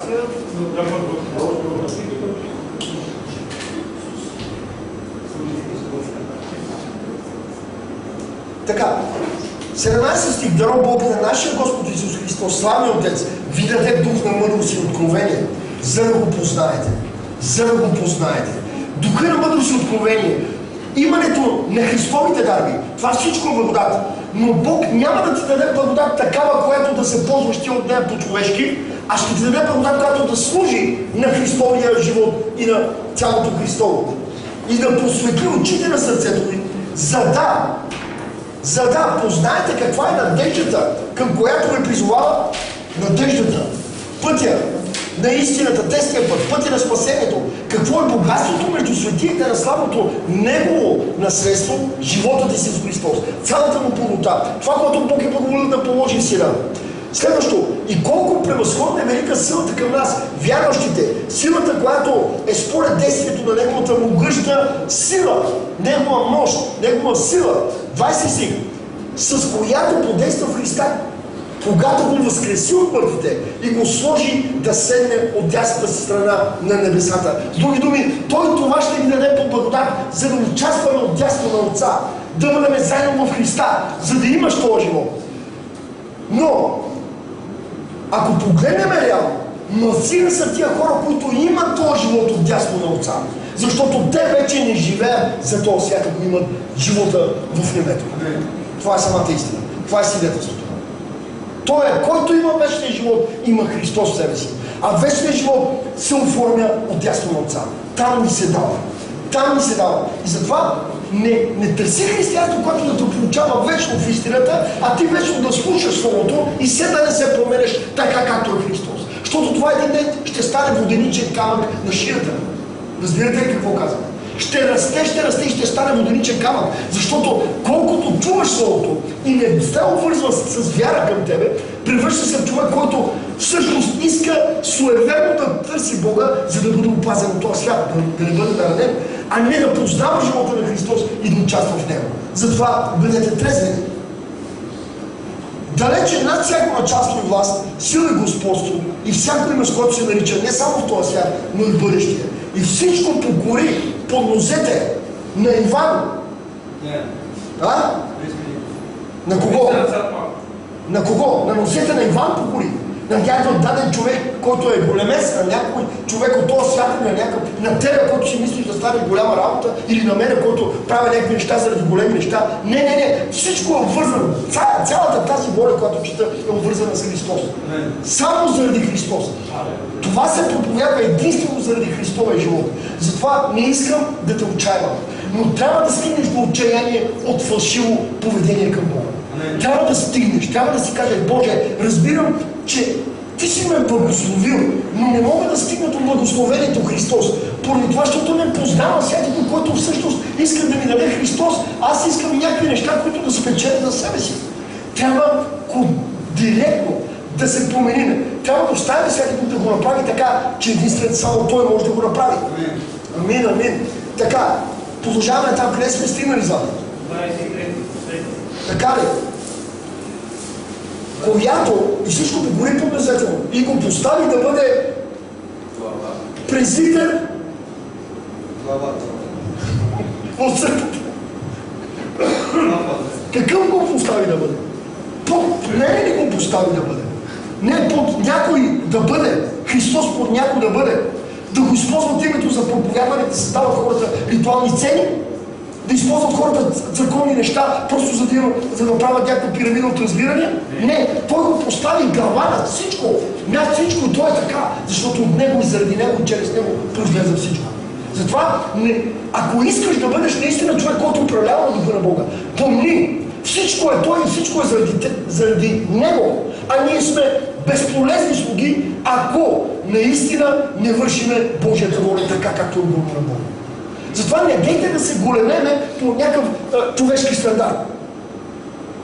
Така, 17 стих, дано Бог на нашия Господ Исус Христос, славен Отец, ви даде дух на мъдрост и откровение, за да го познаете. За да го познаете. Духа на мъдрост и откровение. Имането на Христовите дарби, това всичко е благодат. Но Бог няма да ти даде благодат такава, която да се ползваш ти от нея по-човешки, а ще ти даде благодат, която да служи на Христовия живот и на цялото Христово. И да просветли очите на сърцето ви, за да познаете каква е надеждата, към която ме призовава надеждата, пътя на истината, тесния път, пътя на спасението. Какво е богатството между светиите на славното Негово наследство, животът е Исус Христос. Цялата му пълнота. Това, което Бог е благоволил да положи в сина. Следващо, и колко превъзходна е велика силата към нас, вярващите, силата, която е според действието на Неговата могъща сила, Негова мощ, Негова сила, 20 стих, с която подейства в Христа, когато го възкреси от мъртвите и го сложи да седне от дясната си страна на небесата. С други думи, Той това ще ни даде по благодат, за да участваме от дясно на Отца, да бъдем заедно в Христа, за да имаш този живот. Но, ако погледнем реално, мнозина са тия хора, които имат този живот от дясно на Отца, защото те вече не живеят за този свят, ако имат живота в небето. Това е самата истина. Това е свидетелството. Той е, който има вечния живот, има Христос в себе си. А вечният живот се оформя от дясно на Отца. Там ни се дава. Там ни се дава. И затова не търси християнство, което да те получава вечно в истината, а ти вечно да слушаш Словото и все да не се променеш така, както е Христос. Защото това един ден ще стане воденичен камък на шията. Разбирате ли какво казвам? Ще расте и ще стане воденичен камък. Защото колкото чуваш Словото и не се обвързва с вяра към тебе, превръща се в човек, който всъщност иска суеверно да търси Бога, за да бъде опазен от този свят, да не бъде наранен, а не да познава живота на Христос и да участва в него. Затова бъдете трезвени. Далече над всяко началство и власт, сила и господство и всяко име, с което се нарича не само в този свят, но и в бъдещия. И всичко покори под нозете на Иван. А? На кого? На кого? На нозете на Иван покори. На някакъв даден човек, който е големец, на някой човек от този свят, на тебе, който си мислиш да стане голяма работа, или на мене, който прави някакви неща заради големи неща. Не. Всичко е обвързано. Цялата тази воля, която чета, е обвързана с Христос. Само заради Христос. Това се проповядва единствено заради Христовия живот. Затова не искам да те отчаявам. Но трябва да стигнеш до отчаяние от фалшиво поведение към Бога. Трябва да стигнеш, трябва да си кажеш: Боже, разбирам, че Ти си ме благословил, но не мога да стигна до благословението Христос. Поради това, защото не познавам всякакво, който всъщност иска да ми даде Христос. Аз искам някакви неща, които да спечеля за себе си. Трябва директно да се променим. Трябва да оставим всякакво да го направи така, че единствено само Той може да го направи. Амин. Така, продължаваме там, къде сме стигнали задно. Така ли? Която и всичко погори по мезето му и го постави да бъде презител от църквата. Какъв го постави да бъде? Под не ли го постави да бъде? Не под някой да бъде. Христос под някой да бъде. Да го използват името за проповядване, да създават хората ритуални цели, да използват хората църковни неща, просто за да правят някаква пирамида от разбиране. Не, Той го постави глава над всичко. Над всичко Той е така, защото от Него и заради Него и чрез Него произлезе всичко. Затова, ако искаш да бъдеш наистина човек, който управлява духа на Бога, помни, всичко е Той и всичко е заради Него, а ние сме безполезни слуги, ако наистина не вършиме Божията воля така, както е угодно на Бога. Затова не дейте да се големеме по някакъв човешки стандарт.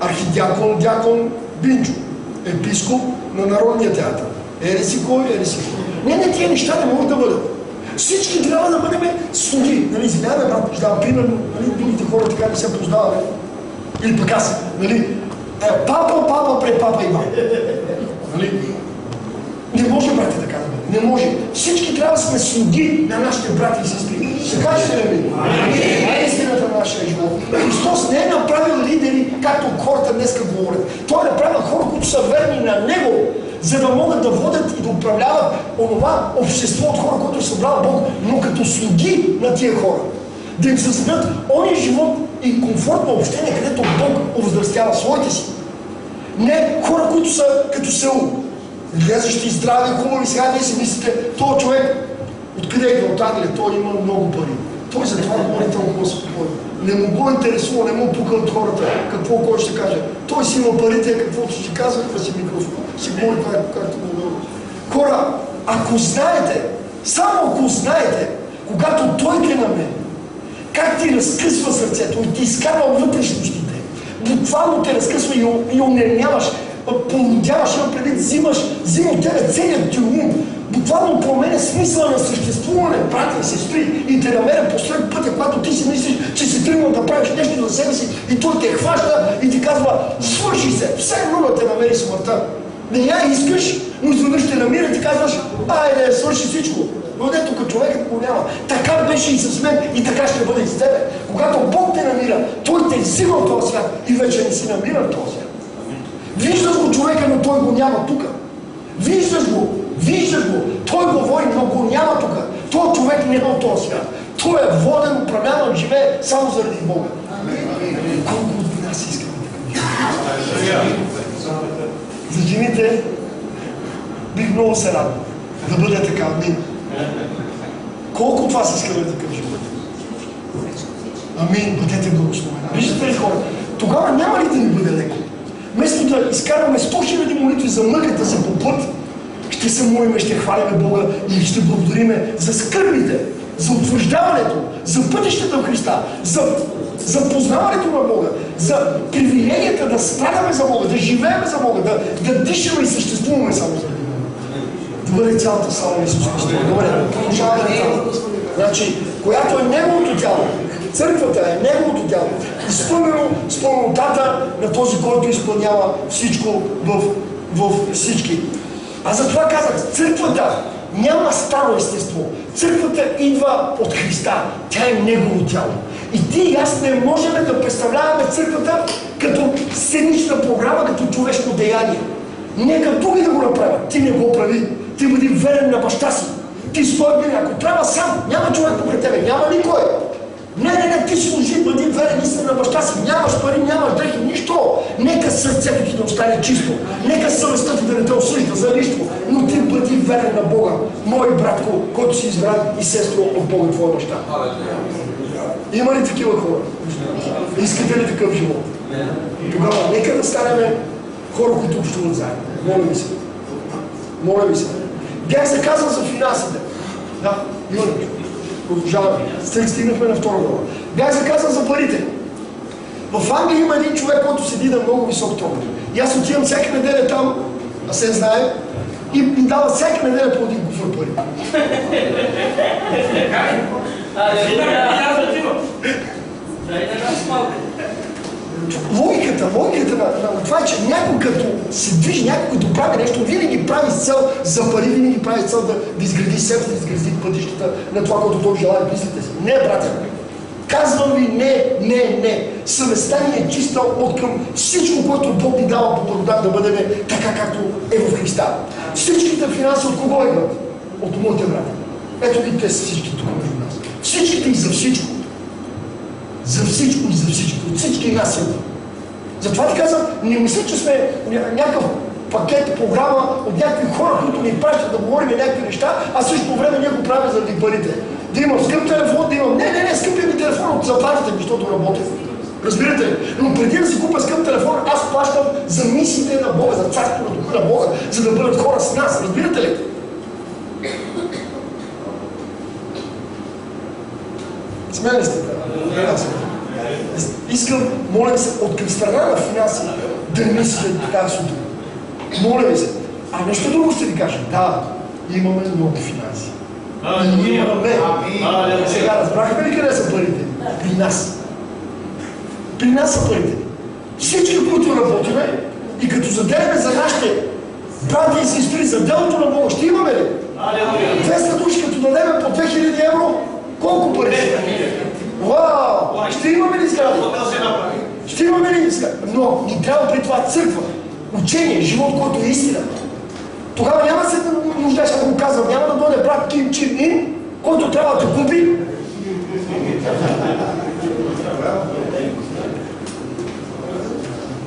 Архидиакон, дякон Бинчо, епископ на Народния театър. Ели си кой. Не, тия неща не могат да бъдат. Всички трябва да бъдем слуги. Нали, извиняваме, брат, ще дам пример, нали, другите хора така не се познаваме. Или пък аз, нали, папа пред папа Иван. Нали? Не може, брате, така да бъде. Не може. Всички трябва да сме слуги на нашите брати и сестри. Ще кажете ли ми? Това е истината на нашия живот. Христос не е направил лидери, както хората днеска говорят. Той е направил хора, които са верни на Него, за да могат да водят и да управляват онова общество от хора, които е събрал Бог, но като слуги на тия хора. Да им създадат ония живот и комфортно общение, където Бог овъзрастява своите си. Не хора, които са като Саул. Гледащи здрави, хубави, сега вие си мислите, този човек, откъде идва от Англия, той има много пари. Той затова говори толкова спокойно. Не му го интересува, не му пука от хората, какво кой ще каже. Той си има парите, каквото ще казва, да си микрофон, си говори както го говори. Хора, ако знаете, само ако знаете, когато той те намери, как ти разкъсва сърцето и ти изкарва вътрешностите, буквално те разкъсва и онемяваш, полудяваш, взима от тебе целият ти ум, буквално променя смисъла на съществуване, брати и сестри, и те намеря посред пътя, когато ти си мислиш, че си тръгнал да правиш нещо за себе си, и той те хваща и ти казва, свърши се, все едно да те намери смъртта. Не я искаш, но изведнъж те намира и ти казваш, айде, свърши всичко. Но не, тук човекът го няма. Така беше и с мен, и така ще бъде и с тебе. Когато Бог те намира, той те взима в този свят и вече не си намира в този свят. Виждаш го човека, но той го няма тук. Виждаш го, той говори, но го няма тук. Той човек не е от този свят. Той е воден, управляван, живее само заради Бога. Колко от нас искаме така? За жените бих много се радвал да бъде така. Амин. Колко от вас искаме такъв живот? Амин, бъдете благословени. Виждате ли хора? Тогава няма ли да ни бъде леко? Вместо да изкарваме 100 000 молитви за мъката си по път, ще се молиме, ще хвалиме Бога и ще благодариме за скърбите, за утвърждаването, за пътищата в Христа, за познаването на Бога, за привилегията да страдаме за Бога, да живеем за Бога, да дишаме и съществуваме само за Бога. Да бъде цялата слава на Исус Христос. Добре, продължаваме натам. Значи, която е Неговото тяло, църквата е Неговото тяло, изпълнено с пълнотата на този, който изпълнява всичко в всички. А затова казах, църквата няма старо естество. Църквата идва от Христа. Тя е Негово тяло. И ти и аз не можем да представляваме църквата като сценична програма, като човешко деяние. Нека други да го направят. Ти не го прави. Ти бъди верен на баща си. Ти стой били, ако трябва сам, няма човек покрай тебе, няма никой. Не, ти служи, бъди верен истина на баща си. Нямаш пари, нямаш дрехи, нищо. Нека сърцето ти да остане чисто. Нека съвестта ти да не те осъжда за нищо. Но ти бъди верен на Бога. Мой братко, който си избран и сестро от Бога, твоя баща. Има ли такива хора? Искате ли такъв живот? Тогава нека да станем хора, които общуват заедно. Моля ви се. Бях заказан за финансите. Да, има ли? Продължаваме. Стигнахме на втора глава. Бях заказан за парите. В Англия има един човек, който седи на много висок трон. И аз отивам всяка неделя там, а се знае, и ми дава всяка неделя по един куфър пари. Логиката на това е, че някой като се движи, някой като прави нещо, винаги прави с цел за пари, винаги прави с цел да изгради себе си, да изгради пътищата на това, което той желая в мислите си. Не, братя. Казвам ви не. Съвестта ни е чиста от към всичко, което Бог ни дава по благодат да бъдем така, както е в Христа. Всичките финанси от кого идват? От моите брати. Ето ги, те са всички тук между нас. Всичките и за всичко. За всичко и за всичко. От всички нас идват. Затова ти казвам, не мисля, че сме някакъв пакет, програма от някакви хора, които ни пращат да говорим някакви неща, а също време ние го правим заради парите. Да имам скъп телефон, да имам... Не, скъпия ми телефон от заплатите, защото работя. Разбирате ли? Но преди да си купя скъп телефон, аз плащам за мисиите на Бога, за царството на духа на Бога, за да бъдат хора с нас. Разбирате ли? Смели сте, да? Искам, моля ви се, от към страна на финанси да мислите така сутрин. Моля ви се. А нещо друго ще ви кажа. Да, имаме много финанси. Имаме. Сега разбрахме ли къде са парите? При нас. При нас са парите. Всички, които работиме и като заделяме за нашите брати и сестри, за делото на Бога, ще имаме ли? Ще имаме ли сгради? Ще имаме ли сгради? Но ни трябва при това църква, учение, живот, който е истина. Тогава няма да се нуждаеш, да го казвам, няма да дойде брат Ким Чен Ин, който трябва да купи.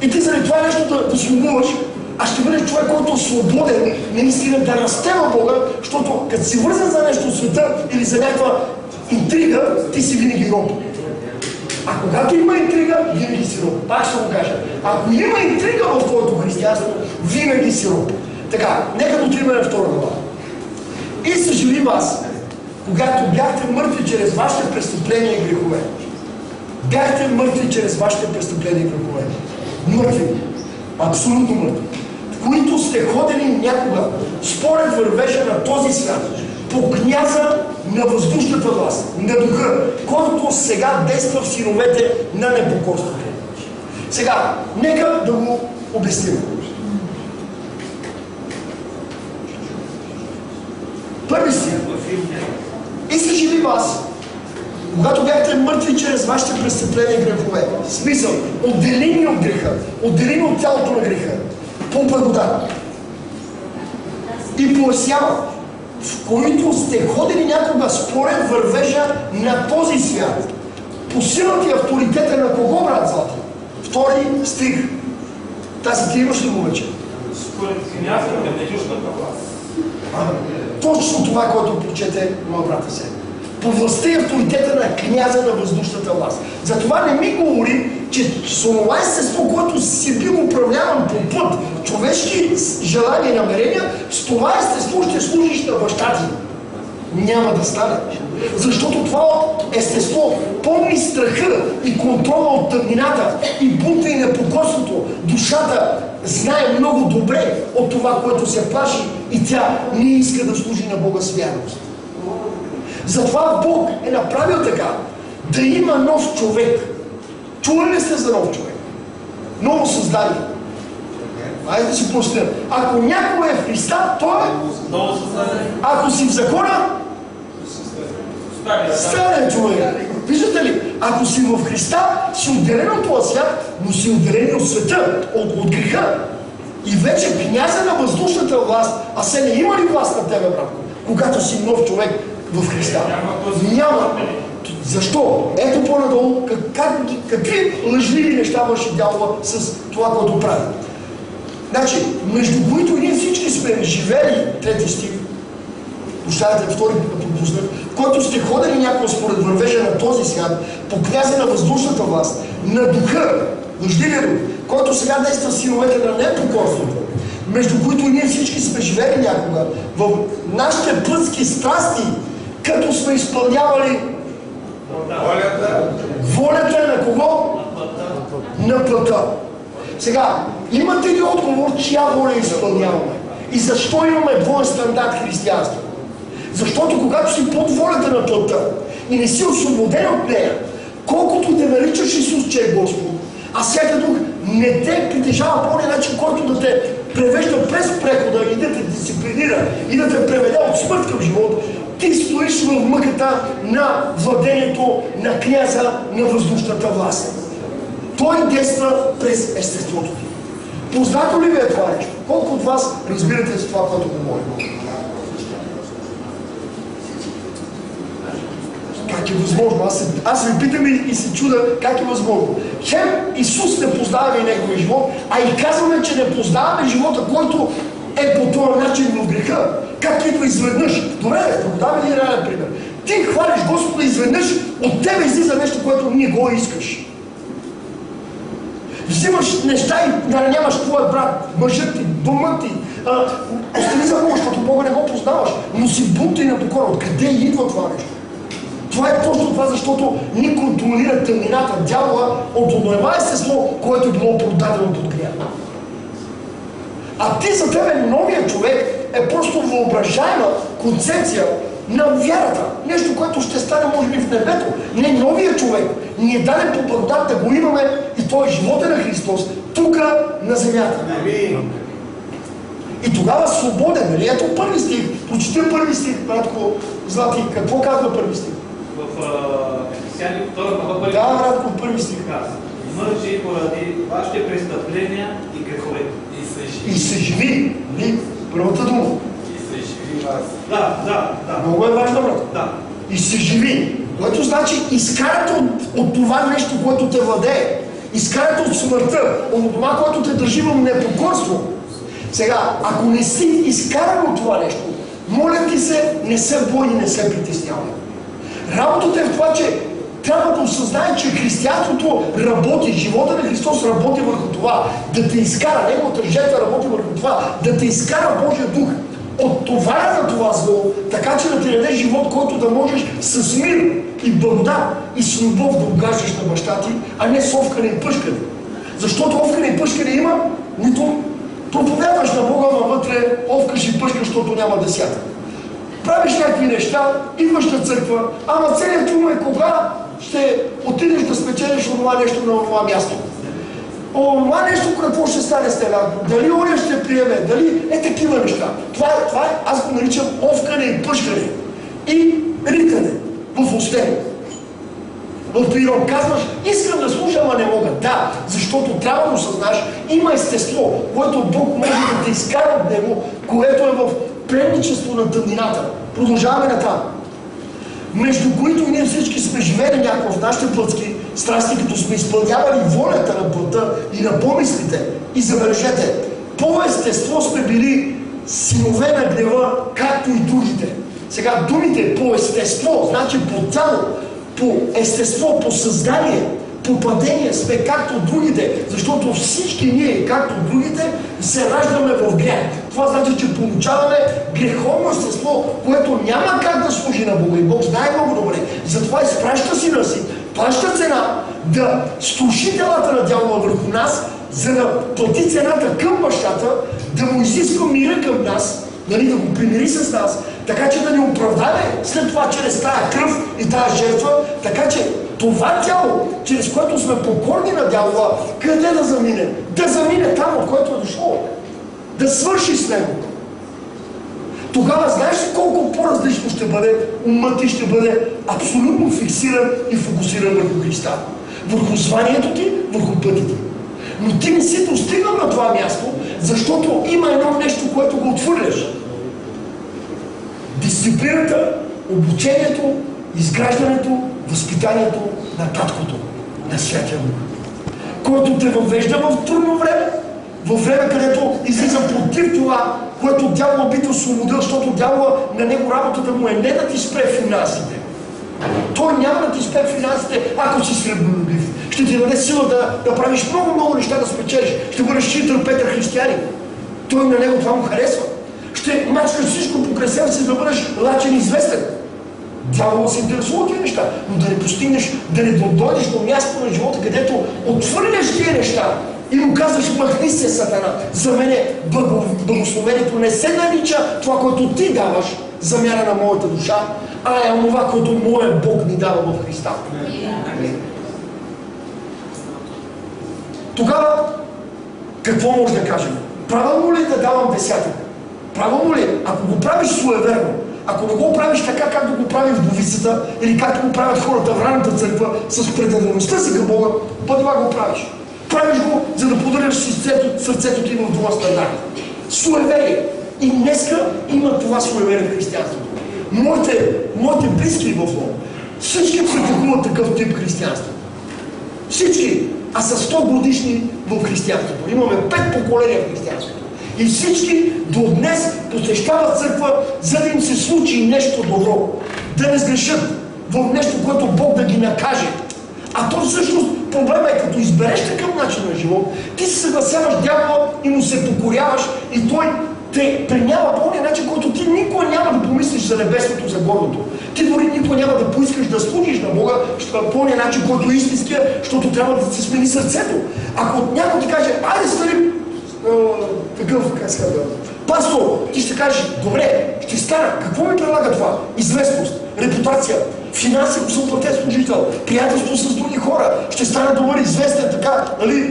И ти заради това нещо да слугуваш, а ще бъдеш човек, който е свободен, наистина да расте в Бога, защото като си вързан за нещо от света или за някаква интрига, ти си винаги роб. А когато има интрига, винаги си роб. Пак ще го кажа. Ако има интрига в твоето християнство, винаги си роб. Така, нека да отидем на втора глава. И съжалим аз, когато бяхте мъртви чрез вашите престъпления и грехове. Бяхте мъртви чрез вашите престъпления и грехове. Мъртви. Абсолютно мъртви. В които сте ходили някога, според вървежа на този свят, по княза на въздушната власт, на духа, който сега действа в синовете на непокорството. Сега, нека да го обясним. Първи стих. И съжалим аз, когато бяхте мъртви чрез вашите престъпления и грехове, смисъл, отделени от греха, отделени от тялото на греха, по благодат и по сява, в които сте ходили някога според вървежа на този свят. По силата и авторитета на кого, брат Злати? Втори стих. Тази ти имаш ли го вече? Според княза на въздушната власт. Точно това, което прочете моя брата се. По властта и авторитета на княза на въздушната власт. Затова не ми говори, че с това естество, което си бил управляван по път, човешки желания и намерения, с това естество ще служиш на баща ти. Няма да стане. Защото това естество помни страха и контрола от тъмнината и бунта и непокорството. Душата знае много добре от това, което се плаши и тя не иска да служи на Бога с вярност. Затова Бог е направил така, да има нов човек. Чували ли сте за нов човек? Ново създание. Айде да си простим. Ако някой е в Христа, той е ново създание. Ако си в закона, стария човек. Виждате ли? Ако си в Христа, си отделен от този свят, но си отделен от света, от греха. И вече княза на въздушната власт, а се не има ли власт на тебе, братко, когато си нов човек в Христа? Няма. Защо? Ето по-надолу какви лъжливи неща върши дявола с това, което прави. Значи, между които ние всички сме живели, трети стих, прощавайте, втори път да пропуснах, в който сте ходили някой според вървежа на този свят, по княза на въздушната власт, на духа, лъжливия дух, който сега действа в синовете на непокорството, между които ние всички сме живели някога, в нашите плътски страсти, като сме изпълнявали волята на кого? На плътта. Сега, имате ли отговор, чия воля изпълняваме? И защо имаме двоен стандарт християнство? Защото когато си под волята на плътта и не си освободен от нея, колкото те наричаш Исус, че е Господ, а всяка друг не те притежава по начин, който да те превежда през прехода и да те дисциплинира и да те преведе от смърт към живот, ти стоиш в мъката на владението на княза на въздушната власт. Той действа през естеството ти. Познато ли ви е това нещо? Колко от вас разбирате за това, което говорим? Как е възможно? Аз ви питам и се чуда как е възможно. Хем Исус не познаваме и неговия живот, а и казваме, че не познаваме живота, който е по този начин в греха. Как идва изведнъж? Добре, продаваме ли реален пример? Ти хвалиш Господа изведнъж, от тебе излиза нещо, което не го искаш. Взимаш неща и нямаш твоя брат, мъжът ти, домът ти. Остави за Бога, защото Бога не го познаваш, но си бунт и непокора. Откъде идва това нещо? Това е точно това, защото ни контролира тъмнината, дявола от онова естество, което е било продадено от греха. А ти за тебе новия човек е просто въображаема концепция на вярата. Нещо, което ще стане може би в небето. Не новия човек. Ни е даден по благодат да го имаме и той е живота на Христос тук на земята. И тогава свободен, нали? Ето първи стих. Прочитай първи стих, братко Злати. Какво казва първи стих? Ефесяни 2 глава първи. Да, брат, по първи стих. Мъжи поради вашите престъпления и грехове. И се живи. Първата дума. Да. Много е важно, брат. Да. И се живи. Което значи изкарате от това нещо, което те владее. Изкарате от смъртта, от това, което те държи в непокорство. Сега, ако не си изкаран от това нещо, моля ти се, не се бой и не се притеснявай. Работата е в това, че трябва да осъзнаем, че християнството работи, живота на Христос работи върху това, да те изкара, неговата жертва работи върху това, да те изкара Божия дух от това на това зло, така че да ти даде живот, който да можеш с мир и благодат и с любов да угаждаш на баща ти, а не с овкане и пъшкане. Защото овкане и пъшкане има, нито проповядваш на Бога, ама вътре овкаш и пъшкаш, защото няма десята. Правиш някакви неща, идваш на църква, ама целият ум е кога ще отидеш да спечелиш онова нещо на онова място. Онова нещо, какво ще стане с теб? Дали оня ще приеме, дали е такива неща. Това е, аз го наричам овкане и пъшкане. И ритане в устен. В природ казваш, искам да слушам, а не мога. Да, защото трябва да осъзнаш, има естество, което Бог може да те изкара от него, което е в пленничество на тъмнината. Продължаваме натам. Между които и ние всички сме живели някакво в нашите плътски страсти, като сме изпълнявали волята на плътта и на помислите. И забележете, по естество сме били синове на гнева, както и другите. Сега думите по естество, значи по тяло, по естество, по съзнание, по падение сме както другите, защото всички ние, както другите, се раждаме в грях. Това значи, че получаваме греховно естество, което няма как да служи на Бога. И Бог знае много добре. Затова изпраща сина си, плаща цена да струши делата на дявола върху нас, за да плати цената към бащата, да му изиска мира към нас, нали, да го примири с нас, така че да ни оправдае след това чрез тая кръв и тая жертва, така че това тяло, чрез което сме покорни на дявола, къде да замине? Да замине там, от който е дошло. Да свърши с него. Тогава знаеш ли колко по-различно ще бъде умът ти, ще бъде абсолютно фиксиран и фокусиран върху Христа. Върху званието ти, върху пътя ти. Но ти не си достигнал на това място, защото има едно нещо, което го отвърляш. Дисциплината, обучението, изграждането, възпитанието на таткото, на Святия Дух, който те въвежда в трудно време, във време, където излиза против това, което дявола би те освободил, защото дявола на него работата му е не да ти спре финансите. Той няма да ти спре финансите, ако си сребролюбив. Ще ти даде сила да правиш много неща, да спечелиш. Ще бъдеш читър Петър християнин. Той на него това му харесва. Ще мачкаш всичко покрай себе си, да бъдеш лачен и известен. Дявола се интересува тези неща, но да не постигнеш, да не дойдеш до място на живота, където отвърляш тия неща и му казваш, махни се, Сатана. За мене благословението не се нарича това, което ти даваш, замяна на моята душа, а е онова, което моят Бог ми дава в Христа. Тогава, какво може да кажем? Правилно ли да давам десятина? Правилно ли? Ако го правиш суеверно, ако не го правиш така, както го прави вдовицата, или както го правят хората в ранната църква, с предаността си към Бога, това го правиш. Правиш го, за да подариш сърцето ти в това стандарт. Суеверие. И днеска има това суеверие в християнството. Моите близки в Бога, всички практикуват такъв тип християнство. Всички, а са 100 годишни в християнството. Имаме 5 поколения в християнството. И всички до днес посещават църква, за да им се случи нещо добро. Да не сгрешат в нещо, което Бог да ги накаже. А то всъщност проблема е, като избереш такъв начин на живот, ти се съгласяваш дявола и му се покоряваш и той те принява по този начин, който ти никога няма да помислиш за небесното, за горното. Ти дори никога няма да поискаш да служиш на Бога по този начин, който е истинския, защото трябва да се смени сърцето. Ако някой ти каже, айде стани такъв, как се казва, пастор, ти ще кажеш, добре, ще стана. Какво ми предлага това? Известност, репутация, финанси, ако съм платен служител, приятелство с други хора, ще стана добър, известен, така, нали?